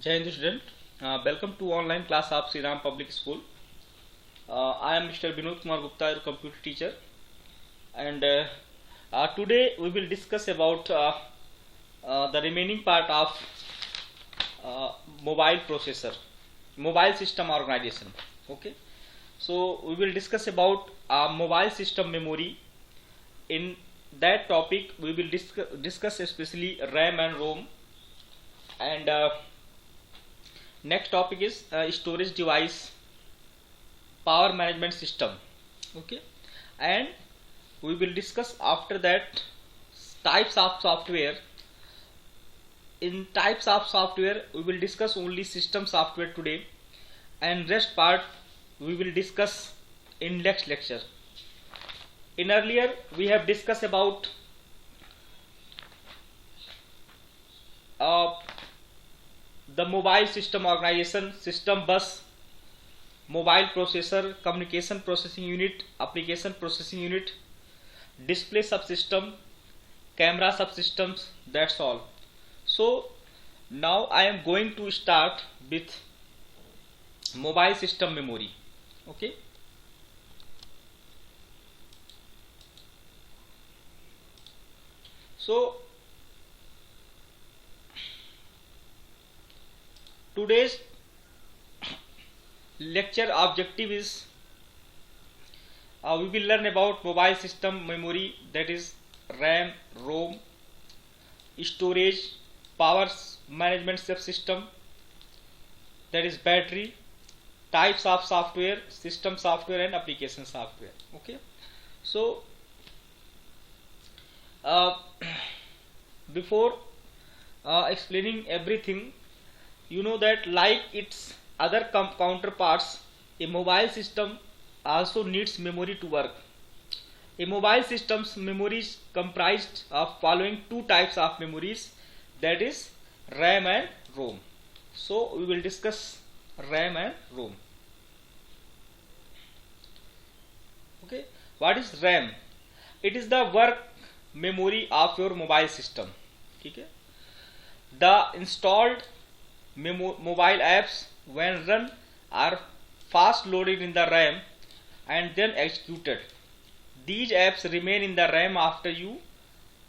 Jai Hind student, welcome to online class of Sri Ram Public School. I am Mr. Binod Kumar Gupta, your computer teacher, and today we will discuss about the remaining part of mobile processor, mobile system organization. Okay, so we will discuss about mobile system memory. In that topic, we will discuss especially RAM and ROM, and next topic is storage device power management system. Okay, and we will discuss after that types of software. In types of software we will discuss only system software today, and rest part we will discuss in next lecture. In earlier we have discussed about uh, the mobile system organization, system bus, mobile processor, communication processing unit, application processing unit, display subsystem, camera subsystems. That's all. So now I am going to start with mobile system memory. Okay, so today's lecture objective is we will learn about mobile system memory, that is RAM, ROM, storage, power management subsystem, that is battery, types of software, system software and application software. Okay, so uh, before explaining everything, you know that like its other counterparts, a mobile system also needs memory to work. A mobile system's memory is comprised of following two types of memories, that is RAM and ROM. So we will discuss RAM and ROM. Okay, what is RAM? It is the work memory of your mobile system. Okay, the installed mobile apps when run are fast loaded in the RAM and then executed. These apps remain in the RAM after you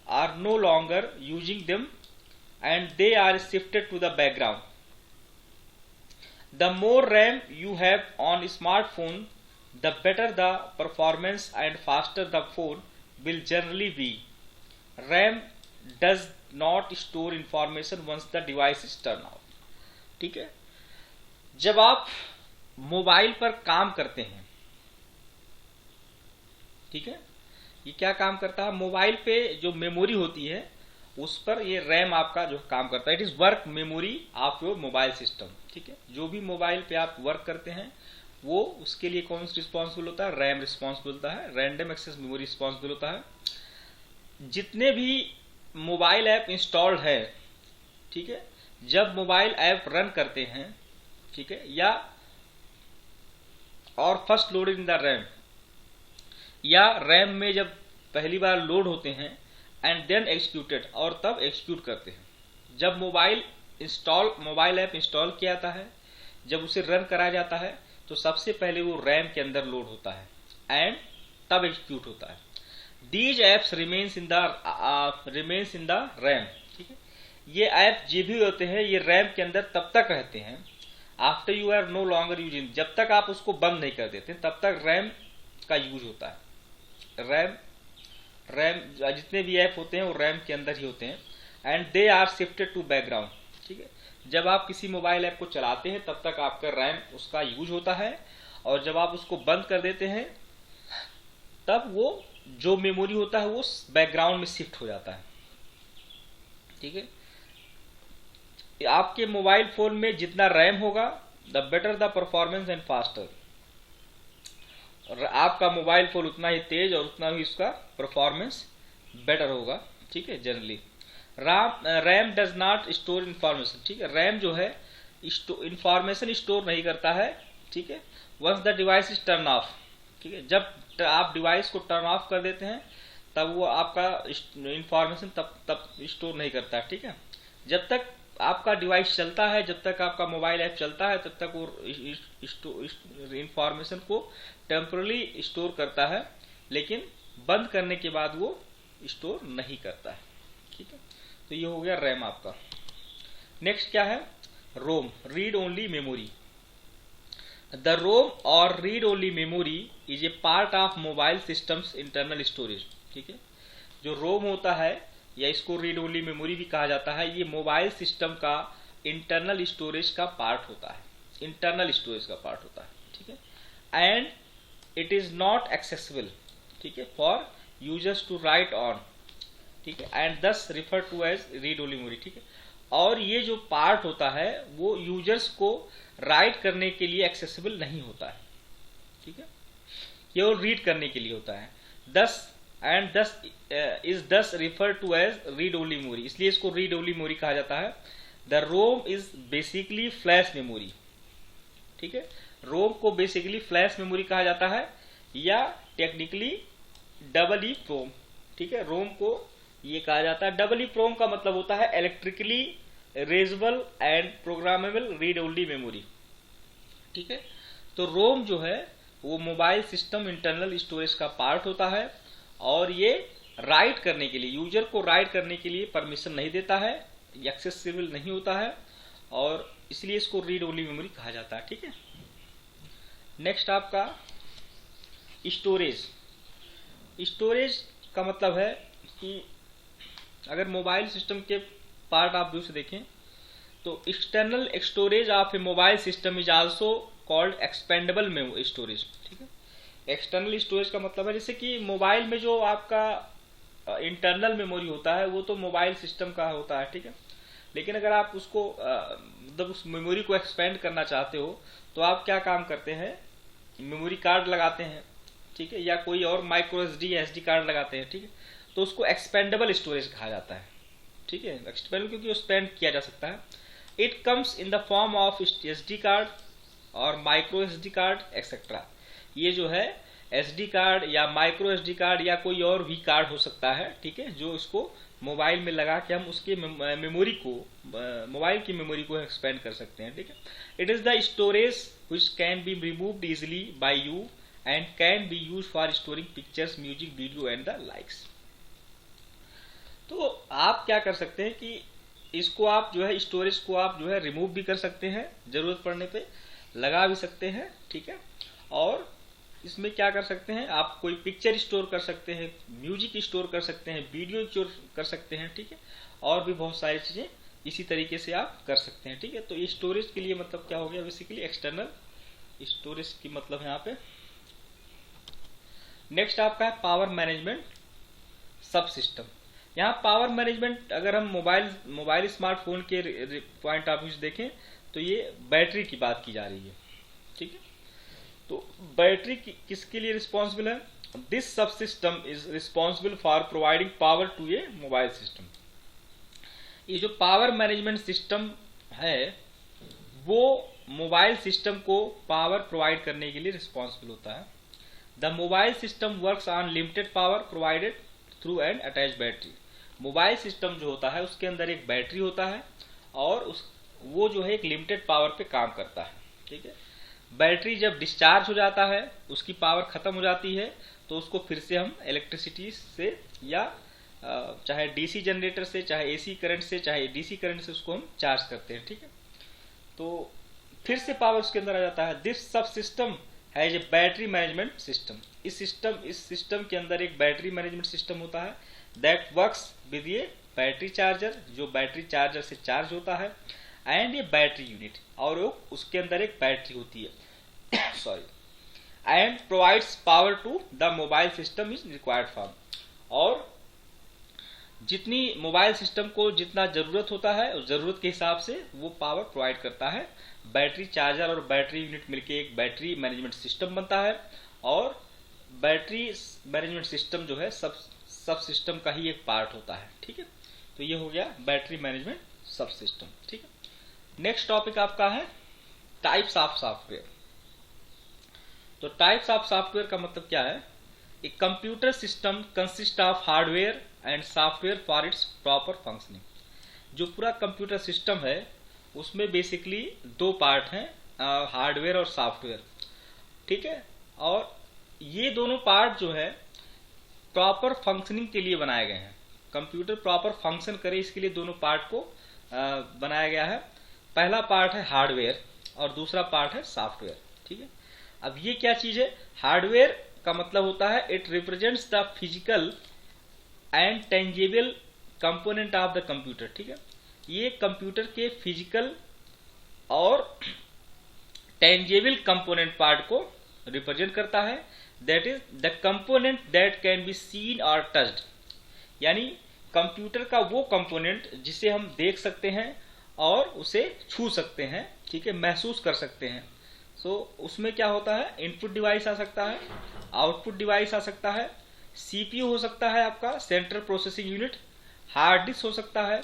are no longer using them, and they are shifted to the background. The more RAM you have on a smartphone, the better the performance and faster the phone will generally be. RAM does not store information once the device is turned off. ठीक है, जब आप mobile पर काम करते हैं, ठीक है, ये क्या काम करता है, मोबाइल पे जो मेमोरी होती है उस पर ये रैम आपका जो काम करता है, it is work memory of your mobile system. ठीक है, जो भी मोबाइल पे आप वर्क करते हैं वो उसके लिए कौन रिस्पॉन्सिबल होता है, रैम रिस्पॉन्सिबल होता है, रैंडम एक्सेस मेमोरी रिस्पॉन्सिबल होता है. जितने भी मोबाइल ऐप इंस्टॉल्ड है, ठीक है, जब मोबाइल ऐप रन करते हैं, ठीक है, या और first loaded in the RAM, या रैम में जब पहली बार लोड होते हैं एंड देन एक्सिक्यूटेड, और तब एक्सिक्यूट करते हैं. जब मोबाइल ऐप इंस्टॉल किया जाता है, जब उसे रन कराया जाता है तो सबसे पहले वो रैम के अंदर लोड होता है एंड तब एक्सिक्यूट होता है. These apps remains in the RAM. ठीक है, ये ऐप जो भी होते हैं ये रैम के अंदर तब तक रहते हैं after you are no longer using, जब तक आप उसको बंद नहीं कर देते तब तक रैम का यूज होता है. रैम जितने भी ऐप होते हैं वो रैम के अंदर ही होते हैं and they are shifted to background. ठीक है, जब आप किसी मोबाइल ऐप को चलाते हैं तब तक आपका रैम उसका यूज होता है, और जब आप उसको बंद कर देते हैं तब वो जो मेमोरी होता है वो बैकग्राउंड में शिफ्ट हो जाता है. ठीक है, आपके मोबाइल फोन में जितना रैम होगा the better the performance and faster. और आपका मोबाइल फोन उतना ही तेज और उतना ही उसका परफॉर्मेंस बेटर होगा. ठीक है, generally RAM does not store information. ठीक है, रैम जो है इंफॉर्मेशन स्टोर नहीं करता है. ठीक है, once the device is turn off. ठीक है, जब आप डिवाइस को टर्न ऑफ कर देते हैं तब वो आपका इंफॉर्मेशन तब स्टोर नहीं करता. ठीक है, जब तक आपका डिवाइस चलता है, जब तक आपका मोबाइल ऐप चलता है तब तक वो इंफॉर्मेशन को टेम्परली स्टोर करता है, लेकिन बंद करने के बाद वो स्टोर नहीं करता है। ठीक है, तो ये हो गया रैम आपका। नेक्स्ट क्या है, रोम, रीड ओनली मेमोरी। द रोम और read only memory is a part of mobile systems internal storage. ठीक है, जो रोम होता है या इसको रीड ओनली मेमोरी भी कहा जाता है, ये मोबाइल सिस्टम का इंटरनल स्टोरेज का पार्ट होता है, इंटरनल स्टोरेज का पार्ट होता है। ठीक है, and it is not accessible, ठीक है, for users to write on. ठीक है, and this refer to as read only memory. ठीक है, और ये जो पार्ट होता है वो यूजर्स को राइट करने के लिए एक्सेसिबल नहीं होता है। ठीक है, केवल रीड करने के लिए होता है। दस and this is this refer to as read only memory, इसलिए इसको रीड ओनली मेमोरी कहा जाता है। The ROM is basically flash memory. ठीक है, रोम को बेसिकली फ्लैश मेमोरी कहा जाता है या टेक्निकली डबल ई प्रोम। ठीक है, रोम को ये कहा जाता है। डबल ई प्रोम का मतलब होता है electrically erasable and programmable read only memory. ठीक है, तो रोम जो है वो मोबाइल सिस्टम इंटरनल स्टोरेज का पार्ट होता है और ये राइट करने के लिए, यूजर को राइट करने के लिए परमिशन नहीं देता है, एक्सेसिबल नहीं होता है और इसलिए इसको रीड ओनली मेमोरी कहा जाता है। ठीक है, नेक्स्ट आपका स्टोरेज। स्टोरेज का मतलब है कि अगर मोबाइल सिस्टम के पार्ट आप व्यू से देखें तो external storage of A mobile system is also called expendable storage. ठीक है, एक्सटर्नल स्टोरेज का मतलब है जैसे कि मोबाइल में जो आपका इंटरनल मेमोरी होता है वो तो मोबाइल सिस्टम का होता है। ठीक है, लेकिन अगर आप उसको मतलब उस मेमोरी को एक्सपेंड करना चाहते हो तो आप क्या काम करते हैं, मेमोरी कार्ड लगाते हैं। ठीक है, या कोई और माइक्रो एसडी या एसडी कार्ड लगाते हैं। ठीक है, तो उसको एक्सपेंडेबल स्टोरेज कहा जाता है। ठीक है, एक्सपेंडेबल क्योंकि स्पेंड किया जा सकता है। It comes in the form of SD card और माइक्रो एसडी कार्ड एक्सेट्रा। ये जो है एसडी कार्ड या माइक्रो एसडी कार्ड या कोई और भी कार्ड हो सकता है। ठीक है, जो इसको मोबाइल में लगा के हम उसके मेमोरी को, मोबाइल की मेमोरी को एक्सपेंड कर सकते हैं। ठीक है, it is the storage which can be removed easily by you and can be used for storing pictures, music, video and the likes. तो आप क्या कर सकते हैं कि इसको आप जो है स्टोरेज को आप जो है रिमूव भी कर सकते हैं, जरूरत पड़ने पे लगा भी सकते हैं। ठीक है, और इसमें क्या कर सकते हैं, आप कोई पिक्चर स्टोर कर सकते हैं, म्यूजिक स्टोर कर सकते हैं, वीडियो स्टोर कर सकते हैं। ठीक है, और भी बहुत सारी चीजें इसी तरीके से आप कर सकते हैं। ठीक है, तो ये स्टोरेज के लिए मतलब क्या हो गया, बेसिकली एक्सटर्नल स्टोरेज की मतलब है यहाँ पे। नेक्स्ट आपका है पावर मैनेजमेंट सब सिस्टम। यहाँ पावर मैनेजमेंट अगर हम मोबाइल स्मार्टफोन के पॉइंट ऑफ व्यू से देखें तो ये बैटरी की बात की जा रही है। ठीक है, तो बैटरी किसके लिए रिस्पॉन्सिबल है, this subsystem is responsible for providing power to a mobile system. ये जो पावर मैनेजमेंट सिस्टम है वो मोबाइल सिस्टम को पावर प्रोवाइड करने के लिए रिस्पॉन्सिबल होता है। The mobile system works on limited power provided through an attach battery. मोबाइल सिस्टम जो होता है उसके अंदर एक बैटरी होता है और वो जो है एक लिमिटेड पावर पे काम करता है। ठीक है, बैटरी जब डिस्चार्ज हो जाता है, उसकी पावर खत्म हो जाती है, तो उसको फिर से हम इलेक्ट्रिसिटी से या चाहे डीसी जनरेटर से, चाहे एसी करंट से, चाहे डीसी करंट से उसको हम चार्ज करते हैं। ठीक है, तो फिर से पावर उसके अंदर आ जाता है। दिस सब सिस्टम है ये बैटरी मैनेजमेंट सिस्टम। इस सिस्टम के अंदर एक बैटरी मैनेजमेंट सिस्टम होता है दैट वर्क्स विद ये बैटरी चार्जर, जो बैटरी चार्जर से चार्ज होता है, एंड ये बैटरी यूनिट, और उसके अंदर एक बैटरी होती है sorry, and provides power to the mobile system is required for. और जितनी मोबाइल सिस्टम को जितना जरूरत होता है उस जरूरत के हिसाब से वो पावर प्रोवाइड करता है। बैटरी चार्जर और बैटरी यूनिट मिलके एक बैटरी मैनेजमेंट सिस्टम बनता है और बैटरी मैनेजमेंट सिस्टम जो है सब सिस्टम का ही एक पार्ट होता है। ठीक है, तो ये हो गया बैटरी मैनेजमेंट सब सिस्टम। ठीक है, नेक्स्ट टॉपिक आपका है टाइप्स ऑफ सॉफ्टवेयर। तो टाइप्स ऑफ सॉफ्टवेयर का मतलब क्या है, ए computer system consist of hardware and software for its proper functioning. जो पूरा कंप्यूटर सिस्टम है उसमें बेसिकली दो पार्ट हैं, हार्डवेयर और सॉफ्टवेयर, ठीक है। और ये दोनों पार्ट जो है प्रॉपर फंक्शनिंग के लिए बनाए गए हैं। कंप्यूटर प्रॉपर फंक्शन करे इसके लिए दोनों पार्ट को बनाया गया है। पहला पार्ट है हार्डवेयर और दूसरा पार्ट है सॉफ्टवेयर, ठीक है। अब ये क्या चीज है? हार्डवेयर का मतलब होता है it represents the physical and tangible component of the computer, ठीक है। ये कंप्यूटर के फिजिकल और टेंजिबल कंपोनेंट पार्ट को रिप्रेजेंट करता है। That is the component that can be seen और टच्ड, यानी कंप्यूटर का वो कंपोनेंट जिसे हम देख सकते हैं और उसे छू सकते हैं, ठीक है, महसूस कर सकते हैं। उसमें क्या होता है? इनपुट डिवाइस आ सकता है, आउटपुट डिवाइस आ सकता है, सीपीयू हो सकता है आपका central processing unit, hard disk हो सकता है,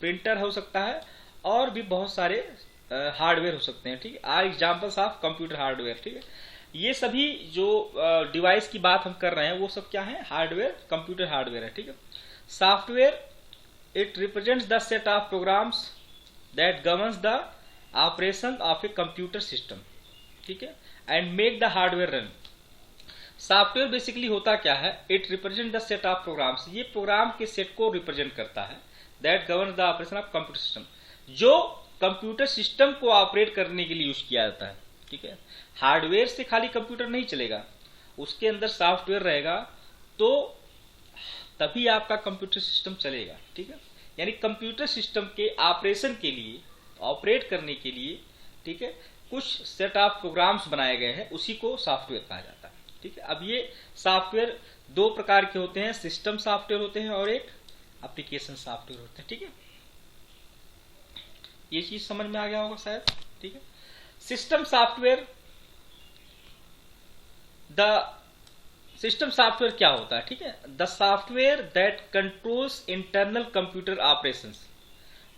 प्रिंटर हो सकता है, और भी बहुत सारे हार्डवेयर हो सकते हैं, ठीक है। Are examples of computer hardware, ठीक है। ये सभी जो डिवाइस की बात हम कर रहे हैं वो सब क्या है? हार्डवेयर, कंप्यूटर हार्डवेयर है, ठीक है। Software it represents the set of programs that governs the operation of a computer system, ठीक है, and make the hardware run. Software basically होता क्या है? It represent the set of programs, ये program के सेट को रिप्रेजेंट करता है, that governs the operation of computer system, जो कंप्यूटर सिस्टम को ऑपरेट करने के लिए यूज किया जाता है, ठीक है। हार्डवेयर से खाली कंप्यूटर नहीं चलेगा, उसके अंदर सॉफ्टवेयर रहेगा तो तभी आपका कंप्यूटर सिस्टम चलेगा, ठीक है। यानी कंप्यूटर सिस्टम के ऑपरेशन के लिए, ऑपरेट करने के लिए, ठीक है, कुछ सेट ऑफ प्रोग्राम्स बनाए गए हैं, उसी को सॉफ्टवेयर कहा जाता है, ठीक है। अब ये सॉफ्टवेयर दो प्रकार के होते हैं, सिस्टम सॉफ्टवेयर होते हैं और एक एप्लीकेशन सॉफ्टवेयर होते हैं, ठीक है। ये चीज समझ में आ गया होगा शायद, ठीक है। System software, the system software क्या होता है? ठीक है, the software that controls internal computer operations,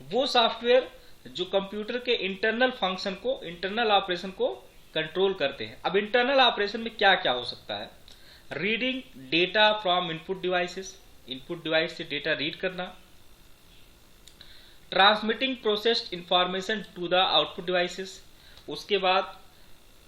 वो सॉफ्टवेयर जो कंप्यूटर के इंटरनल फंक्शन को, इंटरनल ऑपरेशन को कंट्रोल करते हैं। अब इंटरनल ऑपरेशन में क्या क्या हो सकता है? Reading data from input devices, input device से डेटा रीड करना, transmitting processed information to the output devices, उसके बाद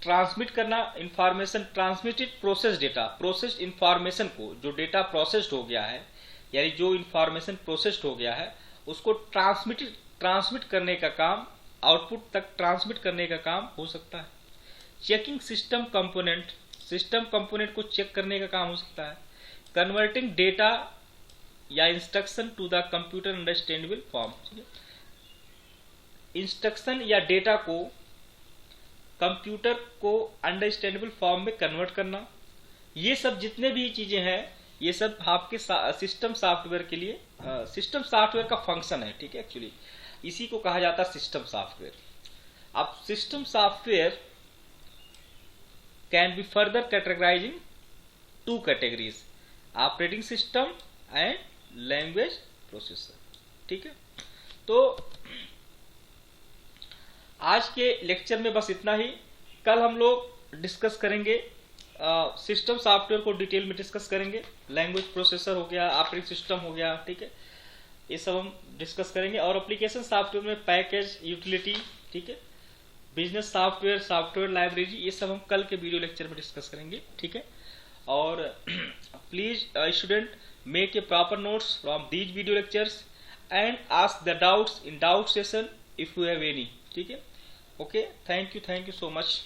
ट्रांसमिट करना information, transmitted process data, processed information को, जो डेटा प्रोसेस्ड हो गया है, यानी जो इंफॉर्मेशन प्रोसेस्ड हो गया है उसको ट्रांसमिट करने का काम, आउटपुट तक ट्रांसमिट करने का काम हो सकता है। Checking system component, system component को चेक करने का काम हो सकता है। कन्वर्टिंग डेटा या instruction to the computer understandable form, instruction या डेटा को कंप्यूटर को अंडरस्टैंडेबल फॉर्म में कन्वर्ट करना, ये सब जितने भी चीजें हैं ये सब आपके सिस्टम सॉफ्टवेयर के लिए, सिस्टम सॉफ्टवेयर का फंक्शन है, ठीक है। एक्चुअली इसी को कहा जाता है सिस्टम सॉफ्टवेयर। अब system software can be further categorising two categories, operating system and language processor, ठीक है। तो आज के लेक्चर में बस इतना ही। कल हम लोग डिस्कस करेंगे सिस्टम सॉफ्टवेयर को डिटेल में डिस्कस करेंगे, लैंग्वेज प्रोसेसर हो गया, ऑपरेटिंग सिस्टम हो गया, ठीक है, ये सब हम डिस्कस करेंगे। और एप्लीकेशन सॉफ्टवेयर में पैकेज, यूटिलिटी, ठीक है, बिजनेस सॉफ्टवेयर, सॉफ्टवेयर लाइब्रेरी, ये सब हम कल के वीडियो लेक्चर में डिस्कस करेंगे, ठीक है। और please student make a proper notes from these video lectures and ask the doubts in doubt session if you have any, ठीक है। Okay, thank you so much.